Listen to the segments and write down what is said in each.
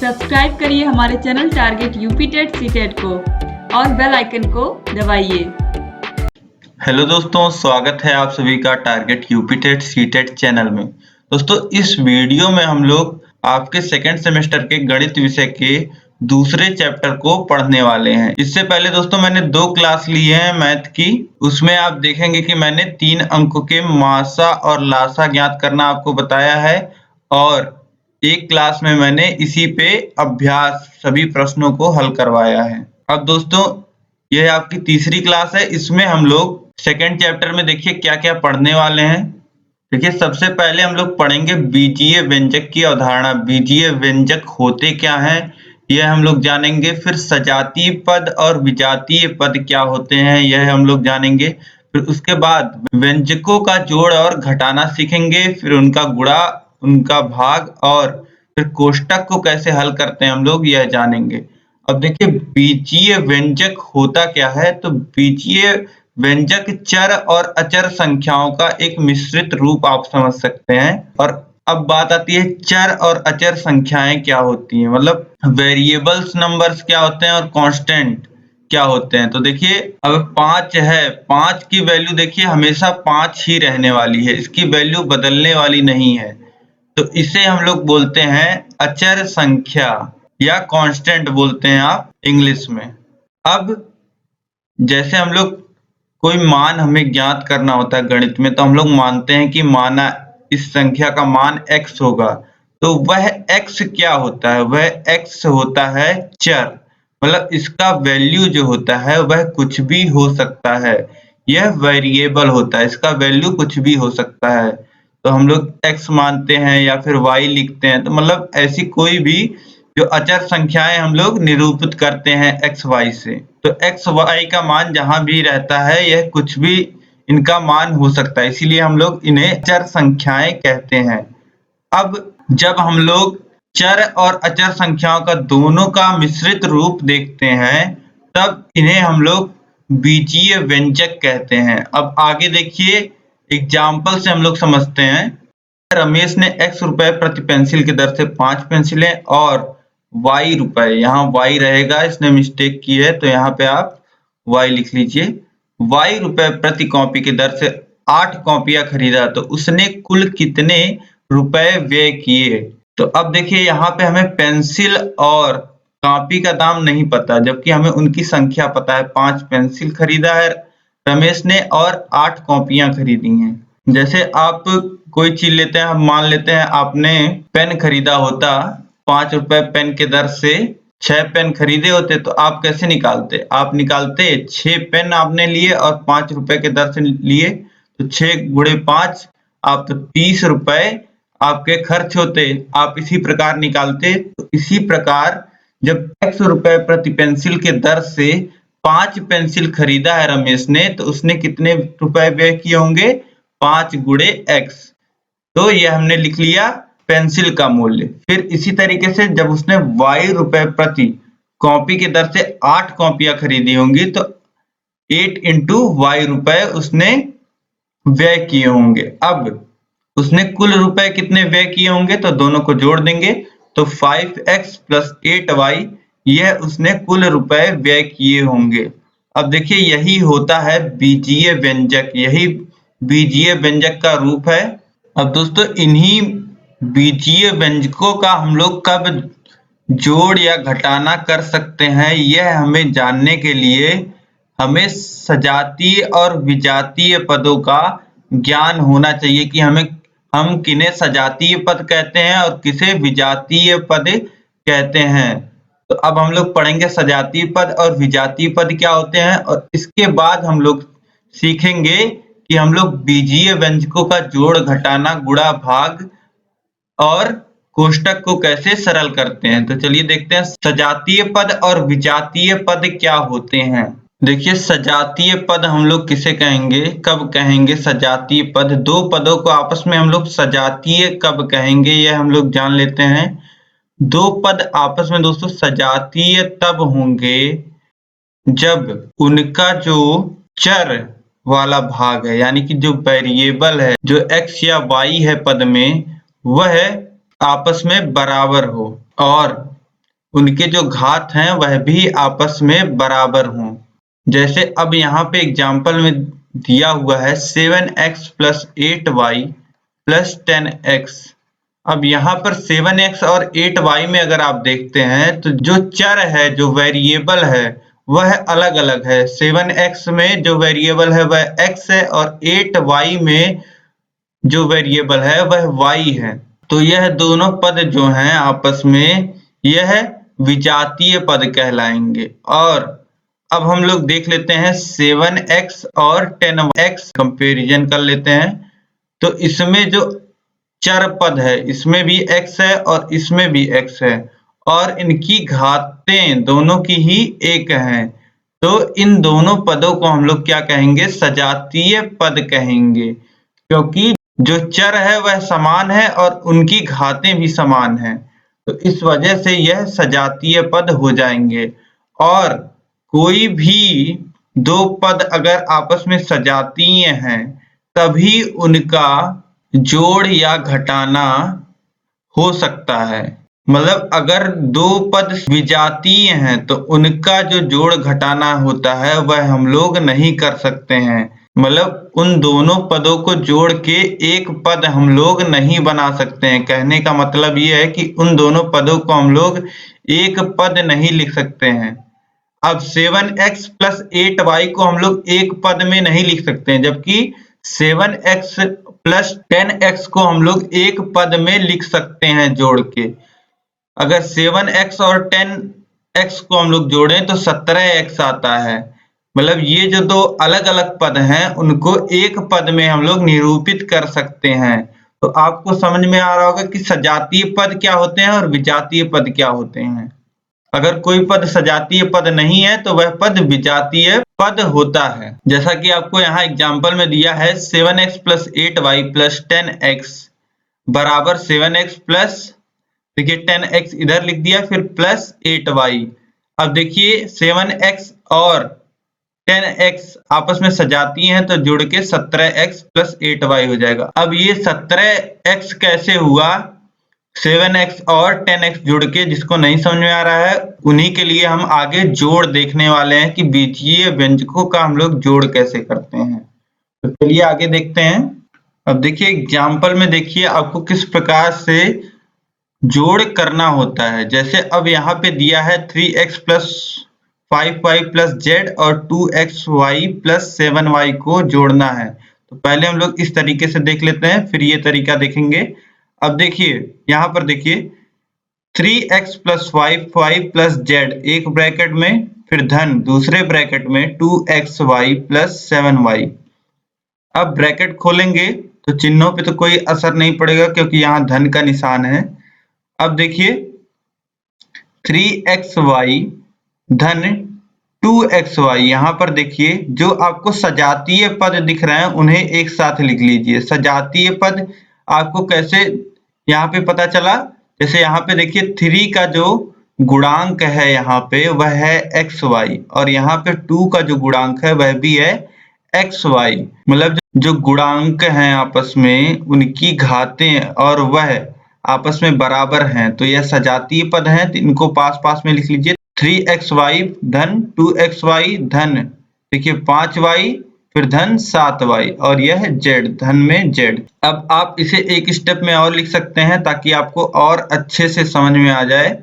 Subscribe करिए हमारे channel target UP TET CTET को और बेल आइकन को दबाइए। हेलो दोस्तों, स्वागत है आप सभी का target UP TET CTET channel में। दोस्तों, इस वीडियो में हम लोग आपके सेकेंड सेमेस्टर के गणित विषय के दूसरे चैप्टर को पढ़ने वाले हैं। इससे पहले दोस्तों मैंने 2 क्लास ली है मैथ की। उसमें आप देखेंगे कि मैंने 3 अंकों के मासा और लासा ज्ञात करना आपको बताया है और एक क्लास में मैंने इसी पे अभ्यास सभी प्रश्नों को हल करवाया है। अब दोस्तों, यह आपकी तीसरी क्लास है। इसमें हम लोग सेकेंड चैप्टर में देखिए क्या क्या पढ़ने वाले हैं। देखिए, सबसे पहले हम लोग पढ़ेंगे बीजीय व्यंजक की अवधारणा। बीजीय व्यंजक होते क्या हैं यह हम लोग जानेंगे। फिर सजातीय पद और विजातीय पद क्या होते हैं यह हम लोग जानेंगे। फिर उसके बाद व्यंजकों का जोड़ और घटाना सीखेंगे। फिर उनका गुणा, उनका भाग और फिर कोष्टक को कैसे हल करते हैं हम लोग यह जानेंगे। अब देखिए, बीजीय व्यंजक होता क्या है। तो बीजीय व्यंजक चर और अचर संख्याओं का एक मिश्रित रूप आप समझ सकते हैं। और अब बात आती है चर और अचर संख्याएं क्या होती हैं, मतलब वेरिएबल्स नंबर्स क्या होते हैं और कांस्टेंट क्या होते हैं। तो देखिए, अब 5 है, 5 की वैल्यू देखिए हमेशा 5 ही रहने वाली है, इसकी वैल्यू बदलने वाली नहीं है। तो इसे हम लोग बोलते हैं अचर संख्या या कांस्टेंट बोलते हैं आप इंग्लिश में। अब जैसे हम लोग कोई मान हमें ज्ञात करना होता है गणित में, तो हम लोग मानते हैं कि माना इस संख्या का मान x होगा। तो वह x क्या होता है, वह x होता है चर, मतलब इसका वैल्यू जो होता है वह कुछ भी हो सकता है। यह वेरिएबल होता है, इसका वैल्यू कुछ भी हो सकता है। तो हम लोग x मानते हैं या फिर y लिखते हैं, तो मतलब ऐसी कोई भी जो अचर संख्याएं हम लोग निरूपित करते हैं x y से। तो x y का मान जहां भी रहता है यह कुछ भी इनका मान हो सकता है, इसीलिए हम लोग इन्हें अचर संख्याएं कहते हैं। अब जब हम लोग चर और अचर संख्याओं का दोनों का मिश्रित रूप देखते हैं तब इन्हें हम लोग बीजीय व्यंजक कहते हैं। अब आगे देखिए, एग्जाम्पल से हम लोग समझते हैं। रमेश ने x रुपए प्रति पेंसिल की दर से 5 पेंसिलें और y रुपए, यहाँ y रहेगा, इसने मिस्टेक की है तो यहाँ पे आप y लिख लीजिए। y रुपए प्रति कॉपी की दर से 8 कॉपियां खरीदा तो उसने कुल कितने रुपए व्यय किए। तो अब देखिए, यहाँ पे हमें पेंसिल और कॉपी का दाम नहीं पता, जबकि हमें उनकी संख्या पता है। 5 पेंसिल खरीदा है रमेश ने और 8 कॉपियां खरीदी हैं। जैसे आप कोई चीज लेते हैं, हम मान लेते हैं आपने पेन खरीदा होता, 5 रुपए पेन के दर से 6 पेन खरीदे होते, तो आप कैसे निकालते, आप निकालते 6 पेन आपने लिए और 5 रुपए के दर से लिए, तो 6 गुणे 5 आप तो 30 रुपए आपके खर्च होते, आप इसी प्रकार निकालते। तो इसी प्रकार जब x रुपए प्रति पेंसिल के दर से 5 पेंसिल खरीदा है रमेश ने, तो उसने कितने रुपए व्यय किए होंगे, 5 गुणे x। तो ये हमने लिख लिया पेंसिल का मूल्य। फिर इसी तरीके से जब उसने y रुपए प्रति कॉपी की दर से 8 कॉपियां खरीदी होंगी, तो 8 इंटू y रुपए उसने व्यय किए होंगे। अब उसने कुल रुपए कितने व्यय किए होंगे, तो दोनों को जोड़ देंगे तो 5x प्लस 8y, यह उसने कुल रुपए व्यय किए होंगे। अब देखिए, यही होता है बीजीय व्यंजक, यही बीजीय व्यंजक का रूप है। अब दोस्तों, इन्हीं बीजीय व्यंजकों का हम लोग कब जोड़ या घटाना कर सकते हैं यह हमें जानने के लिए हमें सजातीय और विजातीय पदों का ज्ञान होना चाहिए कि हम किन्हें सजातीय पद कहते हैं और किसे विजातीय पद कहते हैं। तो अब हम लोग पढ़ेंगे सजातीय पद और विजातीय पद क्या होते हैं, और इसके बाद हम लोग सीखेंगे कि हम लोग बीजीय व्यंजकों का जोड़, घटाना, गुणा, भाग और कोष्टक को कैसे सरल करते हैं। तो चलिए देखते हैं सजातीय पद और विजातीय पद क्या होते हैं। देखिए, सजातीय पद हम लोग किसे कहेंगे, कब कहेंगे सजातीय पद। 2 पदों को आपस में हम लोग सजातीय कब कहेंगे यह हम लोग जान लेते हैं। 2 पद आपस में दोस्तों सजातीय तब होंगे जब उनका जो चर वाला भाग है, यानी कि जो वेरिएबल है, जो x या y है पद में, वह आपस में बराबर हो और उनके जो घात हैं वह भी आपस में बराबर हों। जैसे अब यहाँ पे एग्जाम्पल में दिया हुआ है 7x + 8y + 10x। अब यहाँ पर 7x और 8y में अगर आप देखते हैं तो जो चर है, जो वेरिएबल है, वह अलग अलग है। 7x में जो वेरिएबल है वह x है और 8y में जो वेरिएबल है वह y है। तो यह दोनों पद जो हैं आपस में यह विजातीय पद कहलाएंगे। और अब हम लोग देख लेते हैं 7x और 10x कंपैरिजन कर लेते हैं। तो इसमें जो चर पद है इसमें भी x है और इसमें भी x है और इनकी घातें दोनों की ही एक हैं। तो इन दोनों पदों को हम लोग क्या कहेंगे? सजातीय पद कहेंगे, क्योंकि जो चर है वह समान है और उनकी घातें भी समान हैं। तो इस वजह से यह सजातीय पद हो जाएंगे। और कोई भी दो पद अगर आपस में सजातीय हैं तभी उनका जोड़ या घटाना हो सकता है। मतलब अगर दो पद विजातीय हैं तो उनका जो जोड़ घटाना होता है वह हम लोग नहीं कर सकते हैं। मतलब उन दोनों पदों को जोड़ के एक पद हम लोग नहीं बना सकते हैं। कहने का मतलब ये है कि उन दोनों पदों को हम लोग एक पद नहीं लिख सकते हैं। अब 7x + 8y को हम लोग एक पद में नहीं लिख सकते हैं, जबकि 7x + 10x को हम लोग एक पद में लिख सकते हैं जोड़ के। अगर 7x और 10x को हम लोग जोड़ें तो 17x आता है। मतलब ये जो दो अलग अलग पद हैं उनको एक पद में हम लोग निरूपित कर सकते हैं। तो आपको समझ में आ रहा होगा कि सजातीय पद क्या होते हैं और विजातीय पद क्या होते हैं। अगर कोई पद सजातीय पद नहीं है तो वह पद विजातीय पद होता है। जैसा कि आपको यहाँ एग्जाम्पल में दिया है 7x + 8y + 10x बराबर 7x प्लस, देखिए 10x इधर लिख दिया, फिर प्लस 8y। अब देखिए 7x और 10x आपस में सजातीय हैं तो जुड़ के 17x + 8y हो जाएगा। अब ये 17x कैसे हुआ 7x और 10x जुड़ के? जिसको नहीं समझ में आ रहा है उन्हीं के लिए हम आगे जोड़ देखने वाले हैं कि बीजीय व्यंजकों का हम लोग जोड़ कैसे करते हैं। तो चलिए आगे देखते हैं। अब देखिए एग्जाम्पल में देखिए आपको किस प्रकार से जोड़ करना होता है। जैसे अब यहाँ पे दिया है 3x + 5y + z और 2xy + 7y को जोड़ना है। तो पहले हम लोग इस तरीके से देख लेते हैं, फिर ये तरीका देखेंगे। अब देखिए यहाँ पर देखिए 3x + 5y + z एक ब्रैकेट में, फिर धन दूसरे ब्रैकेट में 2xy + 7y। अब ब्रैकेट खोलेंगे तो चिन्हों पे तो कोई असर नहीं पड़ेगा क्योंकि यहाँ धन का निशान है। अब देखिए 3xy धन 2xy, यहाँ पर देखिए जो आपको सजातीय पद दिख रहे हैं उन्हें एक साथ लिख लीजिए। सजातीय पद आपको कैसे यहाँ पे पता चला? जैसे यहाँ पे देखिए 3 का जो गुणांक है यहाँ पे वह है xy और यहाँ पे 2 का जो गुणांक है वह भी है xy। मतलब जो गुणांक हैं आपस में उनकी घातें और वह आपस में बराबर हैं, तो यह सजातीय पद हैं। तो इनको पास पास में लिख लीजिए। 3xy धन 2xy धन देखिए 5y फिर धन 7y और यह z धन में z। अब आप इसे एक स्टेप में और लिख सकते हैं ताकि आपको और अच्छे से समझ में आ जाए।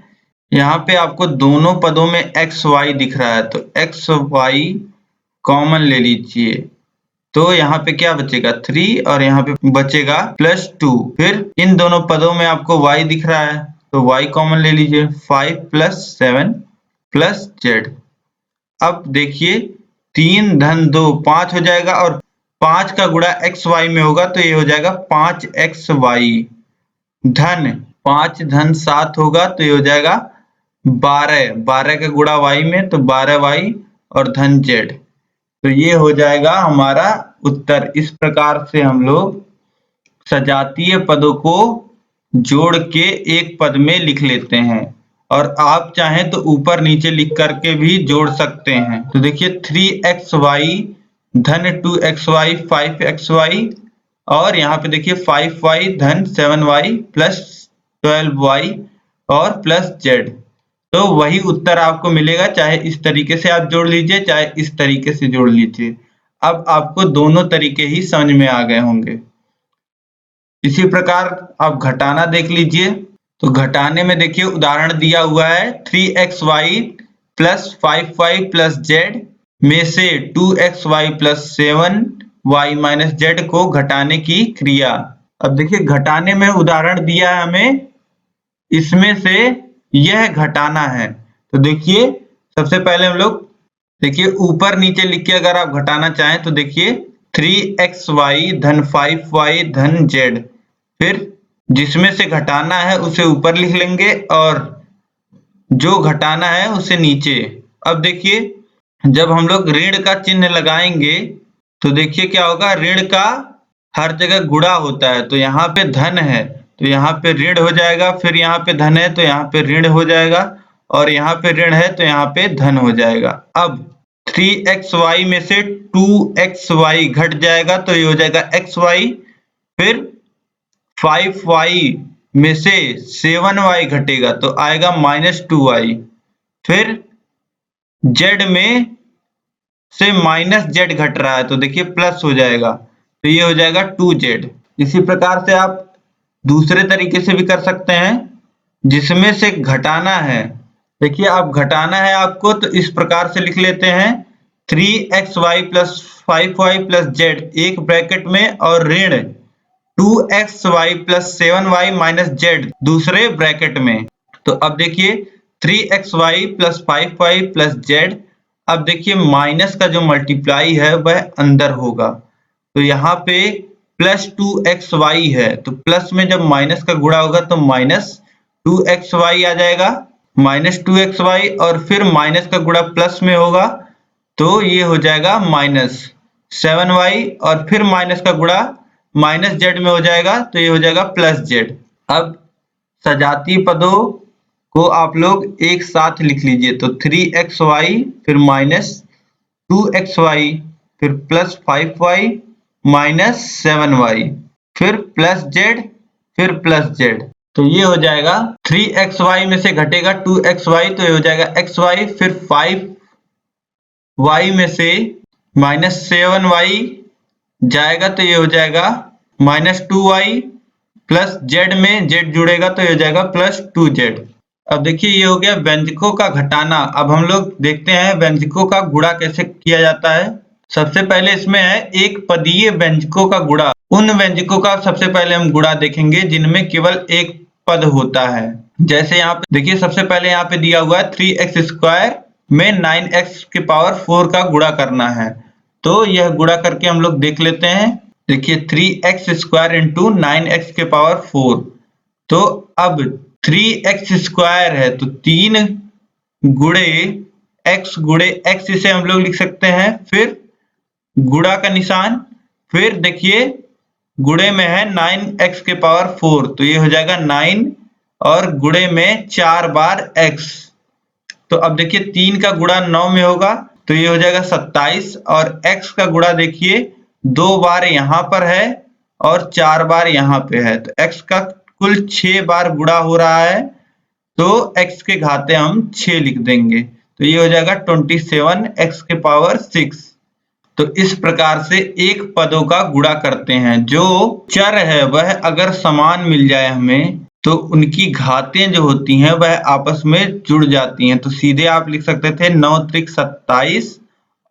यहाँ पे आपको दोनों पदों में xy दिख रहा है तो xy कॉमन ले लीजिए। तो यहाँ पे क्या बचेगा 3 और यहाँ पे बचेगा +2। फिर इन दोनों पदों में आपको y दिख रहा है तो y कॉमन ले लीजिए। 5 + 7 + z। अब देखिए 3 धन 2 5 हो जाएगा और 5 का गुणा xy में होगा तो ये हो जाएगा 5xy धन 5 धन 7 होगा तो ये हो जाएगा 12। 12 का गुणा y में तो 12y और धन z। तो ये हो जाएगा हमारा उत्तर। इस प्रकार से हम लोग सजातीय पदों को जोड़ के एक पद में लिख लेते हैं और आप चाहें तो ऊपर नीचे लिख करके भी जोड़ सकते हैं। तो देखिए 3xy धन 2xy 5xy और यहाँ पे देखिए 5y धन 7y + 12y और +z। तो वही उत्तर आपको मिलेगा, चाहे इस तरीके से आप जोड़ लीजिए चाहे इस तरीके से जोड़ लीजिए। अब आपको दोनों तरीके ही समझ में आ गए होंगे। इसी प्रकार आप घटाना देख लीजिए। तो घटाने में देखिए उदाहरण दिया हुआ है 3xy plus 5y plus z में से 2xy plus 7y minus z को घटाने की क्रिया। अब देखिए घटाने में उदाहरण दिया है हमें, इसमें से यह घटाना है। तो देखिए सबसे पहले हम लोग देखिए ऊपर नीचे लिख के अगर आप घटाना चाहें तो देखिए 3xy धन 5y धन z, फिर जिसमें से घटाना है उसे ऊपर लिख लेंगे और जो घटाना है उसे नीचे। अब देखिए जब हम लोग ऋण का चिन्ह लगाएंगे तो देखिए क्या होगा, ऋण का हर जगह गुणा होता है। तो यहाँ पे धन है तो यहाँ पे ऋण हो जाएगा, फिर यहाँ पे धन है तो यहाँ पे ऋण हो जाएगा, और यहाँ पे ऋण है तो यहाँ पे धन हो जाएगा। अब 3xy में से 2xy घट जाएगा तो ये हो जाएगा xy, फिर 5y में से 7y घटेगा तो आएगा -2y, फिर z में से -z घट रहा है तो देखिए प्लस हो जाएगा तो ये हो जाएगा 2z। इसी प्रकार से आप दूसरे तरीके से भी कर सकते हैं, जिसमें से घटाना है। देखिए अब घटाना है आपको तो इस प्रकार से लिख लेते हैं 3xy plus 5y plus z एक ब्रैकेट में और ऋण 2xy plus 7y minus z दूसरे ब्रैकेट में। तो अब देखिए 3xy plus 5y plus z, अब देखिए माइनस का जो मल्टीप्लाई है वह अंदर होगा। तो यहाँ पे प्लस 2xy है तो प्लस में जब माइनस का गुणा होगा तो माइनस 2xy आ जाएगा, माइनस 2xy, और फिर माइनस का गुणा प्लस में होगा तो ये हो जाएगा माइनस 7y, और फिर माइनस का गुणा माइनस z में हो जाएगा तो ये हो जाएगा प्लस z। अब सजातीय पदों को आप लोग एक साथ लिख लीजिए। तो 3xy फिर माइनस 2xy फिर प्लस 5y माइनस 7y फिर प्लस z फिर प्लस z। तो ये हो जाएगा 3xy में से घटेगा 2xy तो ये हो जाएगा xy, फिर 5y में से माइनस 7y जाएगा तो ये हो जाएगा -2y, प्लस z में z जुड़ेगा तो ये हो जाएगा प्लस 2z। अब देखिए ये हो गया व्यंजकों का घटाना। अब हम लोग देखते हैं व्यंजकों का गुणा कैसे किया जाता है। सबसे पहले इसमें है एक पदीय व्यंजकों का गुणा। उन व्यंजकों का सबसे पहले हम गुणा देखेंगे जिनमें केवल एक पद होता है। जैसे यहाँ पे देखिए सबसे पहले यहाँ पे दिया हुआ है 3x² में 9x के पावर 4 का गुणा करना है। तो यह गुणा करके हम लोग देख लेते हैं। देखिए 3x² इंटू 9x के पावर 4। तो अब 3x² है तो 3 गुणे x इसे हम लोग लिख सकते हैं, फिर गुणा का निशान, फिर देखिए गुणे में है 9x के पावर 4 तो ये हो जाएगा 9 और गुणे में 4 बार x। तो अब देखिए 3 का गुणा 9 में होगा तो ये हो जाएगा 27, और x का गुणा देखिए 2 बार यहाँ पर है और 4 बार यहाँ पे है तो x का कुल 6 बार गुणा हो रहा है तो x के घाते हम 6 लिख देंगे तो ये हो जाएगा 27 x के पावर 6। तो इस प्रकार से एक पदों का गुणा करते हैं। जो चर है वह अगर समान मिल जाए हमें तो उनकी घातें जो होती हैं वह आपस में जुड़ जाती हैं। तो सीधे आप लिख सकते थे 9 त्रिक 27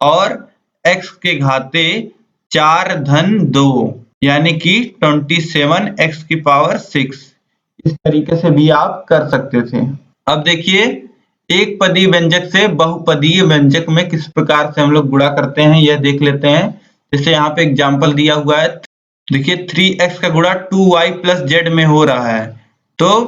और x के घाते 4 धन 2 यानी कि 27 x की पावर 6। इस तरीके से भी आप कर सकते थे। अब देखिए एक पदीय व्यंजक से बहुपदीय व्यंजक में किस प्रकार से हम लोग गुणा करते हैं यह देख लेते हैं। जैसे यहाँ पे एग्जाम्पल दिया हुआ है, देखिए 3x का गुणा 2y प्लस z में हो रहा है तो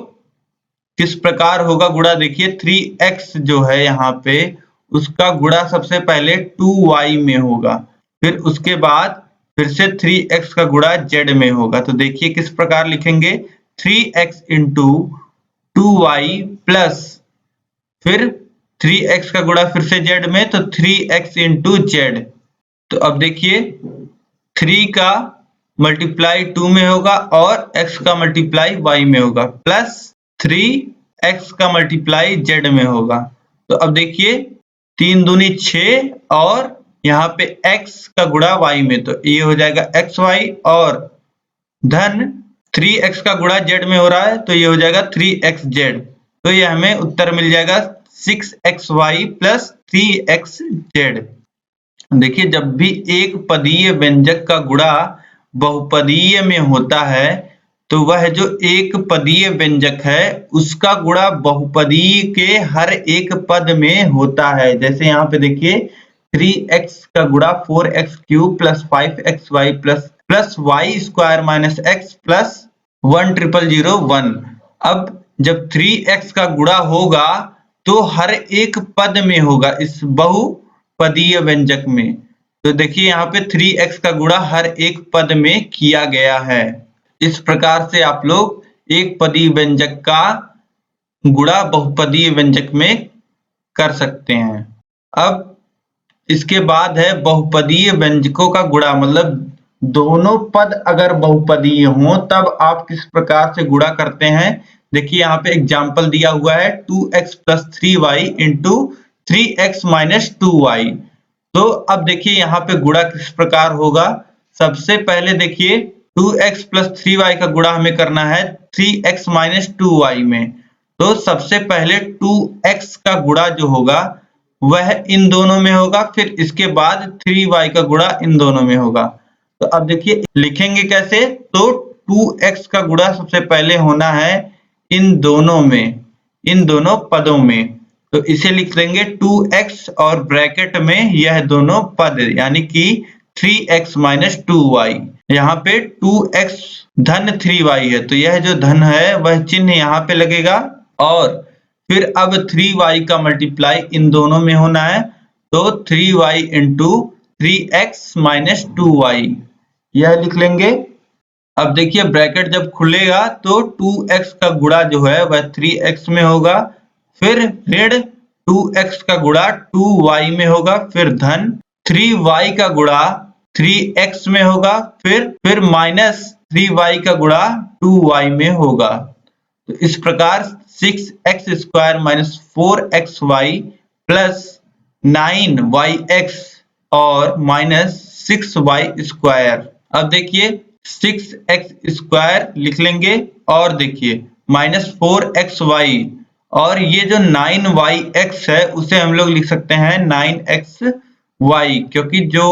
किस प्रकार होगा गुणा। देखिए 3x जो है यहाँ पे उसका गुणा सबसे पहले 2y में होगा, फिर उसके बाद फिर से 3x का गुणा z में होगा। तो देखिए किस प्रकार लिखेंगे 3x इंटू 2y प्लस फिर 3x का गुणा फिर से z में तो 3x इंटू z। तो अब देखिए 3 का मल्टीप्लाई 2 में होगा और x का मल्टीप्लाई y में होगा प्लस 3 x का मल्टीप्लाई z में होगा। तो अब देखिए 3 दूनी 6 और यहाँ पे x का गुणा y में, तो ये हो जाएगा xy और धन 3x का गुणा z में हो रहा है तो ये हो जाएगा 3xz। तो ये हमें उत्तर मिल जाएगा 6xy प्लस 3xz। देखिए जब भी एक पदीय व्यंजक का गुणा बहुपदीय में होता है तो वह जो एक पदीय व्यंजक है उसका गुणा बहुपदीय के हर एक पद में होता है। जैसे यहाँ पे देखिए 3x का गुणा 4x cube plus 5xy plus y square minus x plus 10001। अब जब 3x का गुणा होगा तो हर एक पद में होगा इस बहुपदीय व्यंजक में। तो देखिए यहाँ पे 3x का गुणा हर एक पद में किया गया है। इस प्रकार से आप लोग एक पदीय व्यंजक का गुणा बहुपदीय व्यंजक में कर सकते हैं। अब इसके बाद है बहुपदीय व्यंजकों का गुणा, मतलब दोनों पद अगर बहुपदीय हों तब आप किस प्रकार से गुणा करते हैं। देखिए यहाँ पे एग्जाम्पल दिया हुआ है 2x plus 3y into 3x minus 2y। तो अब देखिए यहाँ पे गुणा किस प्रकार होगा। सबसे पहले देखिए 2x प्लस 3y का गुणा हमें करना है 3x माइनस 2y में। तो सबसे पहले 2x का गुणा जो होगा वह इन दोनों में होगा, फिर इसके बाद 3y का गुणा इन दोनों में होगा। तो अब देखिए लिखेंगे कैसे। तो 2x का गुणा सबसे पहले होना है इन दोनों में, इन दोनों पदों में। तो इसे लिख देंगे 2x और ब्रैकेट में यह दोनों पद यानी कि 3x माइनस 2y। यहाँ पे 2x धन 3y है तो यह जो धन है वह चिन्ह यहाँ पे लगेगा और फिर अब 3y का मल्टीप्लाई इन दोनों में होना है। तो 3y into 3x minus 2y यह लिख लेंगे। अब देखिए ब्रैकेट जब खुलेगा तो 2x का गुणा जो है वह 3x में होगा, फिर ऋण 2x का गुणा 2y में होगा, फिर धन 3y का गुणा 3x में होगा, फिर माइनस 3y का गुणा 2y में होगा। तो इस प्रकार 6x square minus 4xy plus 9yx और माइनस 6y स्क्वायर। अब देखिए 6x स्क्वायर लिख लेंगे और देखिए माइनस 4xy और ये जो 9yx है उसे हम लोग लिख सकते हैं 9xy, क्योंकि जो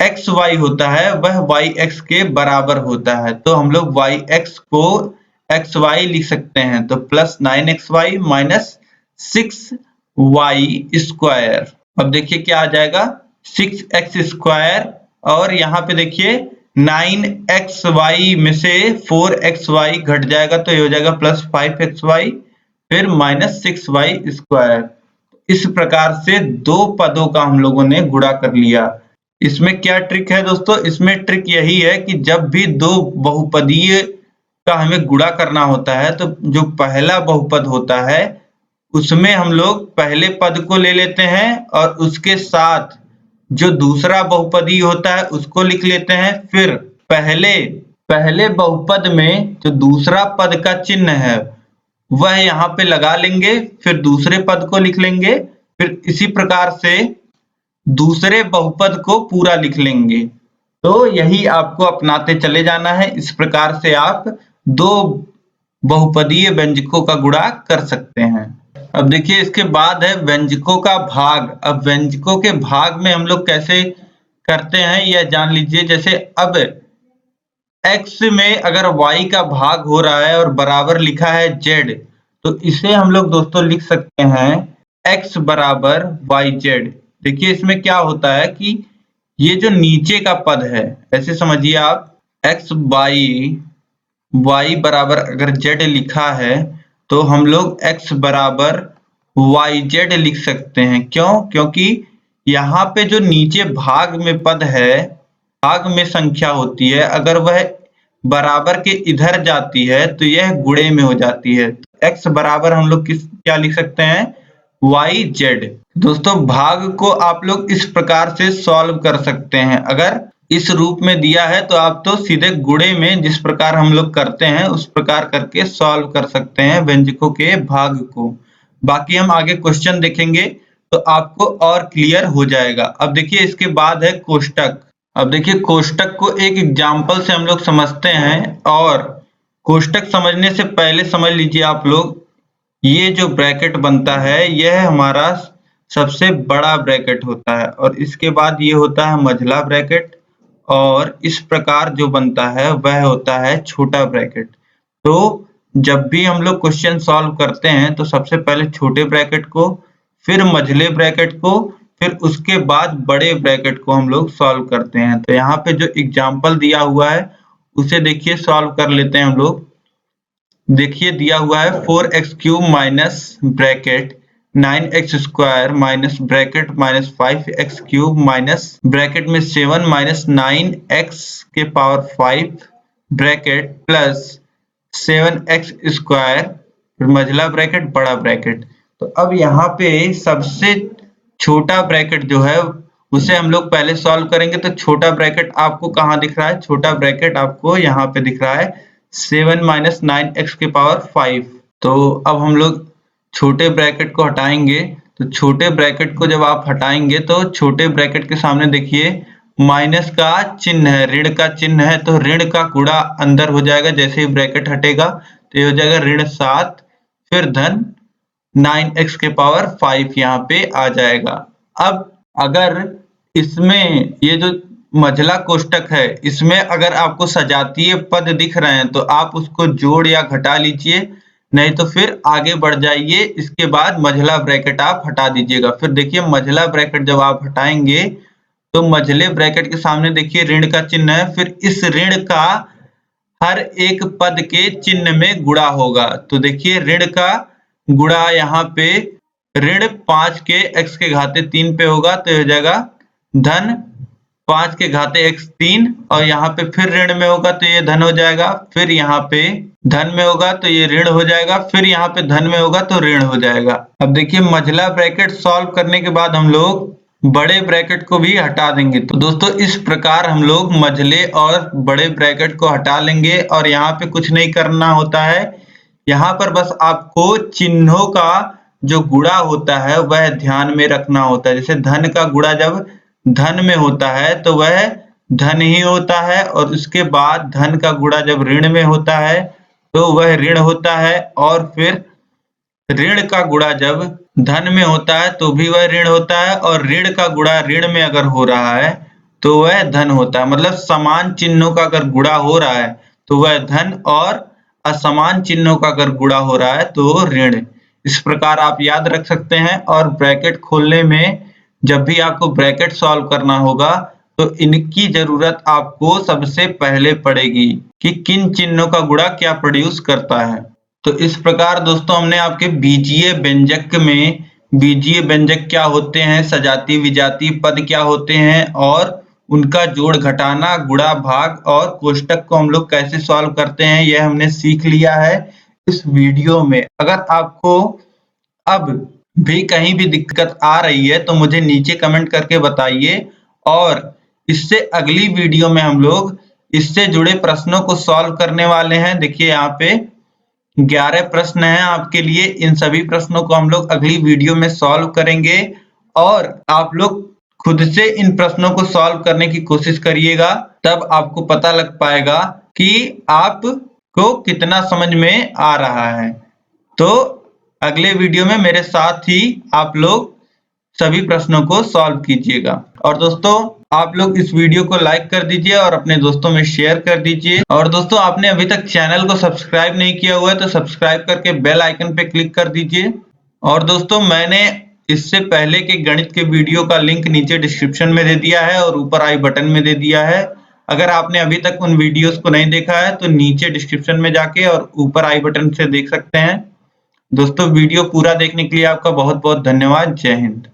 xy होता है वह yx के बराबर होता है। तो हम लोग yx को xy लिख सकते हैं। तो plus 9xy minus 6y square. अब देखिए क्या आ जाएगा 6x स्क्वायर और यहाँ पे देखिए 9xy में से 4xy घट जाएगा तो ये हो जाएगा प्लस 5xy फिर माइनस 6y स्क्वायर। इस प्रकार से दो पदों का हम लोगों ने गुणा कर लिया। इसमें क्या ट्रिक है दोस्तों, इसमें ट्रिक यही है कि जब भी दो बहुपदीय का हमें गुणा करना होता है तो जो पहला बहुपद होता है उसमें हम लोग पहले पद को ले लेते हैं और उसके साथ जो दूसरा बहुपदी होता है उसको लिख लेते हैं। फिर पहले बहुपद में जो दूसरा पद का चिन्ह है वह यहाँ पे लगा लेंगे, फिर दूसरे पद को लिख लेंगे, फिर इसी प्रकार से दूसरे बहुपद को पूरा लिख लेंगे। तो यही आपको अपनाते चले जाना है। इस प्रकार से आप दो बहुपदीय व्यंजकों का गुणा कर सकते हैं। अब देखिए इसके बाद है व्यंजकों का भाग। अब व्यंजकों के भाग में हम लोग कैसे करते हैं यह जान लीजिए। जैसे अब x में अगर y का भाग हो रहा है और बराबर लिखा है z, तो इसे हम लोग दोस्तों लिख सकते हैं x बराबर yz। देखिए इसमें क्या होता है कि ये जो नीचे का पद है ऐसे समझिए आप x y बराबर अगर z लिखा है तो हम लोग x बराबर yz लिख सकते हैं। क्यों? क्योंकि यहाँ पे जो नीचे भाग में पद है, भाग में संख्या होती है, अगर वह बराबर के इधर जाती है तो यह गुणे में हो जाती है। x बराबर हम लोग क्या लिख सकते हैं yz। दोस्तों भाग को आप लोग इस प्रकार से सॉल्व कर सकते हैं। अगर इस रूप में दिया है तो आप तो सीधे गुणे में जिस प्रकार हम लोग करते हैं उस प्रकार करके सॉल्व कर सकते हैं व्यंजकों के भाग को। बाकी हम आगे क्वेश्चन देखेंगे तो आपको और क्लियर हो जाएगा। अब देखिए इसके बाद है कोष्टक। अब देखिए कोष्टक को एक एग्जाम्पल से हम लोग समझते हैं, और कोष्टक समझने से पहले समझ लीजिए आप लोग, ये जो ब्रैकेट बनता है यह हमारा सबसे बड़ा ब्रैकेट होता है, और इसके बाद ये होता है मझला ब्रैकेट, और इस प्रकार जो बनता है वह होता है छोटा ब्रैकेट। तो जब भी हम लोग क्वेश्चन सॉल्व करते हैं तो सबसे पहले छोटे ब्रैकेट को, फिर मझले ब्रैकेट को, फिर उसके बाद बड़े ब्रैकेट को हम लोग सॉल्व करते हैं। तो यहाँ पे जो एग्जाम्पल दिया हुआ है उसे देखिए सॉल्व कर लेते हैं हम लोग। देखिए दिया हुआ है 4x³ minus bracket 9x square minus bracket minus 5x³ minus bracket में 7 माइनस 9x के power 5 bracket plus 7x square, फिर मझला ब्रैकेट बड़ा ब्रैकेट। तो अब यहाँ पे सबसे छोटा ब्रैकेट जो है उसे हम लोग पहले सॉल्व करेंगे। तो छोटा ब्रैकेट आपको कहाँ दिख रहा है? छोटा ब्रैकेट आपको यहाँ पे दिख रहा है 7 माइनस 9x के पावर 5। तो अब हम लोग छोटे ब्रैकेट को हटाएंगे। तो छोटे ब्रैकेट को जब आप हटाएंगे तो छोटे ब्रैकेट के सामने देखिए माइनस का चिन्ह है, ऋण का चिन्ह है, तो ऋण का गुणा अंदर हो जाएगा। जैसे ही ब्रैकेट हटेगा तो ये हो जाएगा ऋण 7 फिर धन 9x के पावर 5 यहाँ पे आ जाएगा। अब अगर इसमें ये जो मझला कोष्टक है इसमें अगर आपको सजातीय पद दिख रहे हैं तो आप उसको जोड़ या घटा लीजिए, नहीं तो फिर आगे बढ़ जाइए। इसके बाद मझला ब्रैकेट आप हटा दीजिएगा। फिर देखिए मझला ब्रैकेट जब आप हटाएंगे तो मझले ब्रैकेट के सामने देखिए ऋण का चिन्ह है, फिर इस ऋण का हर एक पद के चिन्ह में गुणा होगा। तो देखिए ऋण का गुणा यहाँ पे ऋण 5 के x के घाते 3 पे होगा, तो हो जाएगा धन 5 के घाते x 3, और यहाँ पे फिर ऋण में होगा तो ये धन हो जाएगा, फिर यहाँ पे धन में होगा तो ये ऋण हो जाएगा, फिर यहाँ पे धन में होगा तो ऋण हो जाएगा। अब देखिए मझला ब्रैकेट सॉल्व करने के बाद हम लोग बड़े ब्रैकेट को भी हटा देंगे। तो दोस्तों इस प्रकार हम लोग मझले और बड़े ब्रैकेट को हटा लेंगे, और यहाँ पे कुछ नहीं करना होता है। यहाँ पर बस आपको चिन्हों का जो गुणा होता है वह ध्यान में रखना होता है। जैसे धन का गुणा जब धन में होता है तो वह धन ही होता है, और उसके बाद धन का गुणा जब ऋण में होता है तो वह ऋण होता है, और फिर ऋण का गुणा जब धन में होता है तो भी वह ऋण होता है, और ऋण का गुणा ऋण में अगर हो रहा है तो वह धन होता है। मतलब समान चिन्हों का अगर गुणा हो रहा है तो वह धन, और असमान चिन्हों का अगर गुणा हो रहा है तो ऋण। इस प्रकार आप याद रख सकते हैं। और ब्रैकेट खोलने में जब भी आपको ब्रैकेट सॉल्व करना होगा तो इनकी जरूरत आपको सबसे पहले पड़ेगी कि किन चिन्हों का गुणा क्या प्रोड्यूस करता है। तो इस प्रकार दोस्तों हमने आपके बीजीय व्यंजक में बीजीय व्यंजक क्या होते हैं, सजातीय विजातीय पद क्या होते हैं, और उनका जोड़ घटाना, गुणा भाग, और कोष्टक को हम लोग कैसे सॉल्व करते हैं यह हमने सीख लिया है इस वीडियो में। अगर आपको अब भी कहीं भी दिक्कत आ रही है तो मुझे नीचे कमेंट करके बताइए, और इससे अगली वीडियो में हम लोग इससे जुड़े प्रश्नों को सॉल्व करने वाले हैं। देखिए यहाँ पे 11 प्रश्न हैं आपके लिए। इन सभी प्रश्नों को हम लोग अगली वीडियो में सॉल्व करेंगे, और आप लोग खुद से इन प्रश्नों को सॉल्व करने की कोशिश करिएगा, तब आपको पता लग पाएगा कि आपको कितना समझ में आ रहा है। तो अगले वीडियो में मेरे साथ ही आप लोग सभी प्रश्नों को सॉल्व कीजिएगा। और दोस्तों आप लोग इस वीडियो को लाइक कर दीजिए और अपने दोस्तों में शेयर कर दीजिए। और दोस्तों आपने अभी तक चैनल को सब्सक्राइब नहीं किया हुआ है तो सब्सक्राइब करके बेल आइकन पे क्लिक कर दीजिए। और दोस्तों मैंने इससे पहले के गणित के वीडियो का लिंक नीचे डिस्क्रिप्शन में दे दिया है और ऊपर आई बटन में दे दिया है। अगर आपने अभी तक उन वीडियोस को नहीं देखा है तो नीचे डिस्क्रिप्शन में जाके और ऊपर आई बटन से देख सकते हैं। दोस्तों वीडियो पूरा देखने के लिए आपका बहुत बहुत धन्यवाद। जय हिंद।